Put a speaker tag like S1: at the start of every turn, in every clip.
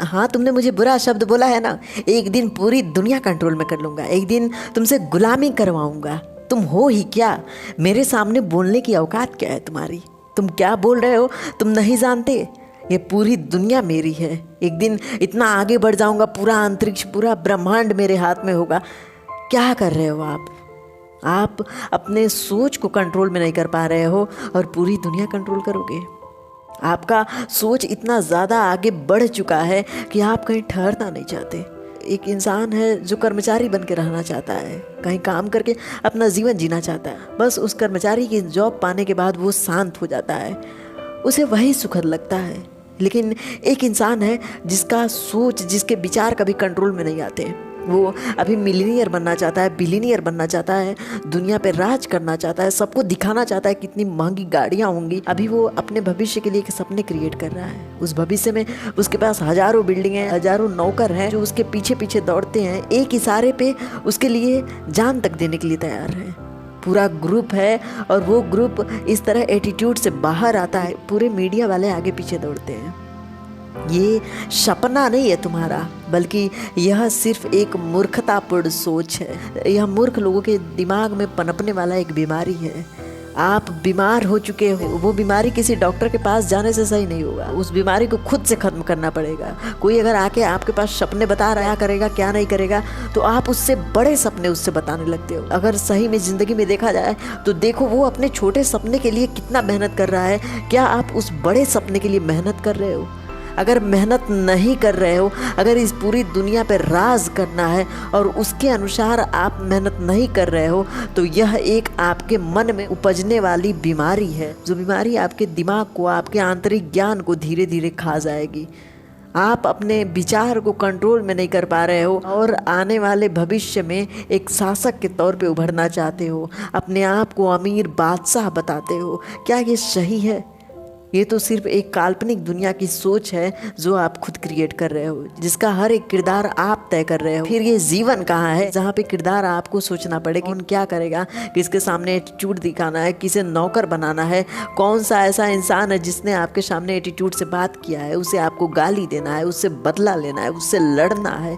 S1: हाँ, तुमने मुझे बुरा शब्द बोला है ना, एक दिन पूरी दुनिया कंट्रोल में कर लूँगा, एक दिन तुमसे गुलामी करवाऊँगा। तुम हो ही क्या? मेरे सामने बोलने की औकात क्या है तुम्हारी? तुम क्या बोल रहे हो तुम नहीं जानते? ये पूरी दुनिया मेरी है। एक दिन इतना आगे बढ़ जाऊँगा, पूरा अंतरिक्ष, पूरा ब्रह्मांड मेरे हाथ में होगा। क्या कर रहे हो आप अपने सोच को कंट्रोल में नहीं कर पा रहे हो और पूरी दुनिया कंट्रोल करोगे। आपका सोच इतना ज़्यादा आगे बढ़ चुका है कि आप कहीं ठहरना नहीं चाहते। एक इंसान है जो कर्मचारी बन के रहना चाहता है, कहीं काम करके अपना जीवन जीना चाहता है। बस उस कर्मचारी की जॉब पाने के बाद वो शांत हो जाता है, उसे वही सुखद लगता है। लेकिन एक इंसान है जिसका सोच, जिसके विचार कभी कंट्रोल में नहीं आते। वो अभी मिलीनियर बनना चाहता है, बिलीनियर बनना चाहता है, दुनिया पे राज करना चाहता है, सबको दिखाना चाहता है कितनी महंगी गाड़ियाँ होंगी। अभी वो अपने भविष्य के लिए एक सपने क्रिएट कर रहा है। उस भविष्य में उसके पास हजारों बिल्डिंगें, हजारों नौकर हैं जो उसके पीछे पीछे दौड़ते हैं, एक इशारे पे उसके लिए जान तक देने के लिए तैयार है। पूरा ग्रुप है और वो ग्रुप इस तरह एटीट्यूड से बाहर आता है, पूरे मीडिया वाले आगे पीछे दौड़ते हैं। ये सपना नहीं है तुम्हारा, बल्कि यह सिर्फ एक मूर्खतापूर्ण सोच है। यह मूर्ख लोगों के दिमाग में पनपने वाला एक बीमारी है। आप बीमार हो चुके हो, वो बीमारी किसी डॉक्टर के पास जाने से सही नहीं होगा। उस बीमारी को खुद से खत्म करना पड़ेगा। कोई अगर आके आपके पास सपने बता रहा है, क्या करेगा क्या नहीं करेगा, तो आप उससे बड़े सपने उससे बताने लगते हो। अगर सही में ज़िंदगी में देखा जाए तो देखो वो अपने छोटे सपने के लिए कितना मेहनत कर रहा है, क्या आप उस बड़े सपने के लिए मेहनत कर रहे हो? अगर मेहनत नहीं कर रहे हो, अगर इस पूरी दुनिया पे राज करना है और उसके अनुसार आप मेहनत नहीं कर रहे हो, तो यह एक आपके मन में उपजने वाली बीमारी है, जो बीमारी आपके दिमाग को, आपके आंतरिक ज्ञान को धीरे धीरे खा जाएगी। आप अपने विचार को कंट्रोल में नहीं कर पा रहे हो और आने वाले भविष्य में एक शासक के तौर पे उभरना चाहते हो, अपने आप को अमीर बादशाह बताते हो। क्या ये सही है? ये तो सिर्फ एक काल्पनिक दुनिया की सोच है जो आप खुद क्रिएट कर रहे हो, जिसका हर एक किरदार आप तय कर रहे हो। फिर ये जीवन कहाँ है जहाँ पे किरदार आपको सोचना पड़े कौन क्या करेगा, किसके सामने एटीट्यूड दिखाना है, किसे नौकर बनाना है, कौन सा ऐसा इंसान है जिसने आपके सामने एटीट्यूड से बात किया है, उसे आपको गाली देना है, उससे बदला लेना है, उससे लड़ना है।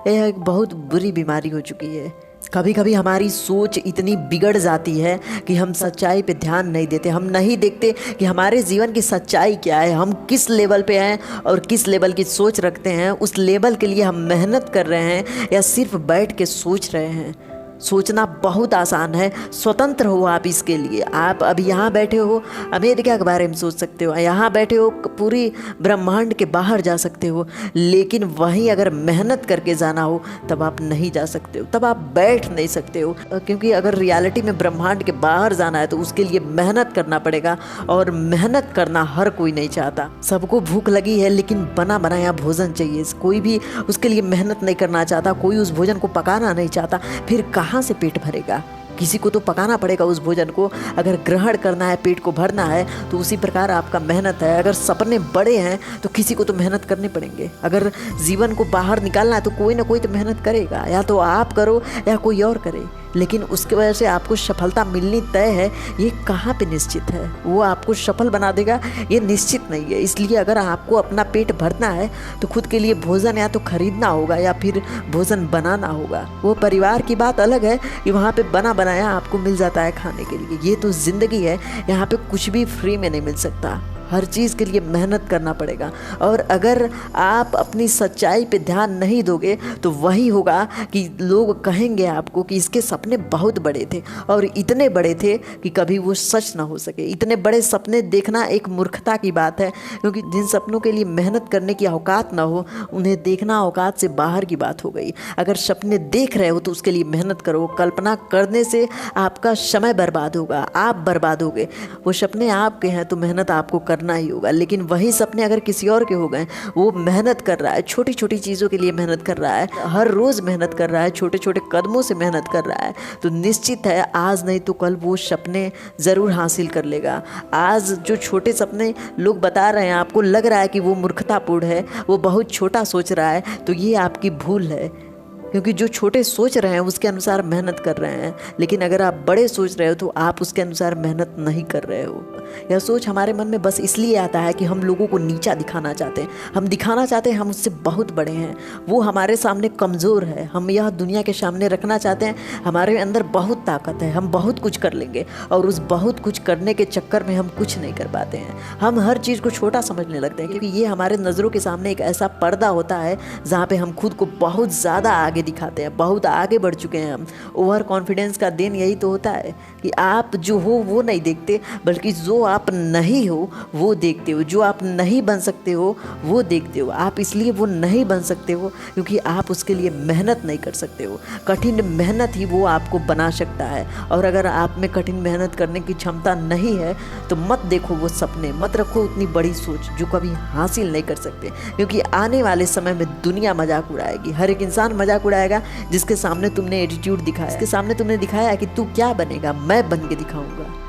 S1: यह एक बहुत बुरी बीमारी हो चुकी है। कभी कभी हमारी सोच इतनी बिगड़ जाती है कि हम सच्चाई पे ध्यान नहीं देते। हम नहीं देखते कि हमारे जीवन की सच्चाई क्या है, हम किस लेवल पे हैं और किस लेवल की सोच रखते हैं। उस लेवल के लिए हम मेहनत कर रहे हैं या सिर्फ बैठ के सोच रहे हैं। सोचना बहुत आसान है, स्वतंत्र हो आप इसके लिए। आप अभी यहाँ बैठे हो, अमेरिका के बारे में सोच सकते हो, यहाँ बैठे हो पूरी ब्रह्मांड के बाहर जा सकते हो, लेकिन वहीं अगर मेहनत करके जाना हो तब आप नहीं जा सकते हो, तब आप बैठ नहीं सकते हो। क्योंकि अगर रियलिटी में ब्रह्मांड के बाहर जाना है तो उसके लिए मेहनत करना पड़ेगा, और मेहनत करना हर कोई नहीं चाहता। सबको भूख लगी है लेकिन बना बनाया भोजन चाहिए। कोई भी उसके लिए मेहनत नहीं करना चाहता, कोई उस भोजन को पकाना नहीं चाहता। फिर कहाँ से पेट भरेगा? किसी को तो पकाना पड़ेगा उस भोजन को। अगर ग्रहण करना है, पेट को भरना है, तो उसी प्रकार आपका मेहनत है। अगर सपने बड़े हैं तो किसी को तो मेहनत करने पड़ेंगे। अगर जीवन को बाहर निकालना है तो कोई ना कोई तो मेहनत करेगा, या तो आप करो या कोई और करे। लेकिन उसकी वजह से आपको सफलता मिलनी तय है, ये कहाँ पे निश्चित है? वो आपको सफल बना देगा ये निश्चित नहीं है। इसलिए अगर आपको अपना पेट भरना है तो खुद के लिए भोजन या तो खरीदना होगा या फिर भोजन बनाना होगा। वो परिवार की बात अलग है कि वहाँ पे बना बनाया आपको मिल जाता है खाने के लिए। ये तो ज़िंदगी है, यहाँ पे कुछ भी फ्री में नहीं मिल सकता। हर चीज़ के लिए मेहनत करना पड़ेगा। और अगर आप अपनी सच्चाई पे ध्यान नहीं दोगे तो वही होगा कि लोग कहेंगे आपको कि इसके सपने बहुत बड़े थे, और इतने बड़े थे कि कभी वो सच ना हो सके। इतने बड़े सपने देखना एक मूर्खता की बात है, क्योंकि जिन सपनों के लिए मेहनत करने की औकात ना हो उन्हें देखना औकात से बाहर की बात हो गई। अगर सपने देख रहे हो तो उसके लिए मेहनत करो। कल्पना करने से आपका समय बर्बाद होगा, आप बर्बाद होगे। वो सपने आपके हैं तो मेहनत आपको करना ही होगा। लेकिन वही सपने अगर किसी और के हो गए, वो मेहनत कर रहा है, छोटी छोटी चीज़ों के लिए मेहनत कर रहा है, हर रोज़ मेहनत कर रहा है, छोटे छोटे कदमों से मेहनत कर रहा है, तो निश्चित है आज नहीं तो कल वो सपने ज़रूर हासिल कर लेगा। आज जो छोटे सपने लोग बता रहे हैं, आपको लग रहा है कि वो मूर्खतापूर्ण है, वो बहुत छोटा सोच रहा है, तो ये आपकी भूल है। क्योंकि जो छोटे सोच रहे हैं उसके अनुसार मेहनत कर रहे हैं, लेकिन अगर आप बड़े सोच रहे हो तो आप उसके अनुसार मेहनत नहीं कर रहे हो। यह सोच हमारे मन में बस इसलिए आता है कि हम लोगों को नीचा दिखाना चाहते हैं, हम दिखाना चाहते हैं हम उससे बहुत बड़े हैं, वो हमारे सामने कमज़ोर है। हम यह दुनिया के सामने रखना चाहते हैं हमारे अंदर बहुत ताकत है, हम बहुत कुछ कर लेंगे, और उस बहुत कुछ करने के चक्कर में हम कुछ नहीं कर पाते हैं। हम हर चीज़ को छोटा समझने लगते हैं, क्योंकि ये हमारे नज़रों के सामने एक ऐसा पर्दा होता है जहाँ पे हम खुद को बहुत ज़्यादा आगे दिखाते हैं, बहुत आगे बढ़ चुके हैं हम। ओवर कॉन्फिडेंस का दिन यही तो होता है कि आप जो हो वो नहीं देखते, बल्कि जो आप नहीं हो वो देखते हो, जो आप नहीं बन सकते हो वो देखते हो। आप इसलिए वो नहीं बन सकते हो क्योंकि आप उसके लिए मेहनत नहीं कर सकते हो। कठिन मेहनत ही वो आपको बना सकता है, और अगर आप में कठिन मेहनत करने की क्षमता नहीं है तो मत देखो वो सपने, मत रखो उतनी बड़ी सोच जो कभी हासिल नहीं कर सकते, क्योंकि आने वाले समय में दुनिया मजाक उड़ाएगी। हर एक इंसान मजाक उड़ाएगा जिसके सामने तुमने एटीट्यूड दिखाया, जिसके सामने तुमने दिखाया कि तू क्या बनेगा, मैं बन के दिखाऊंगा।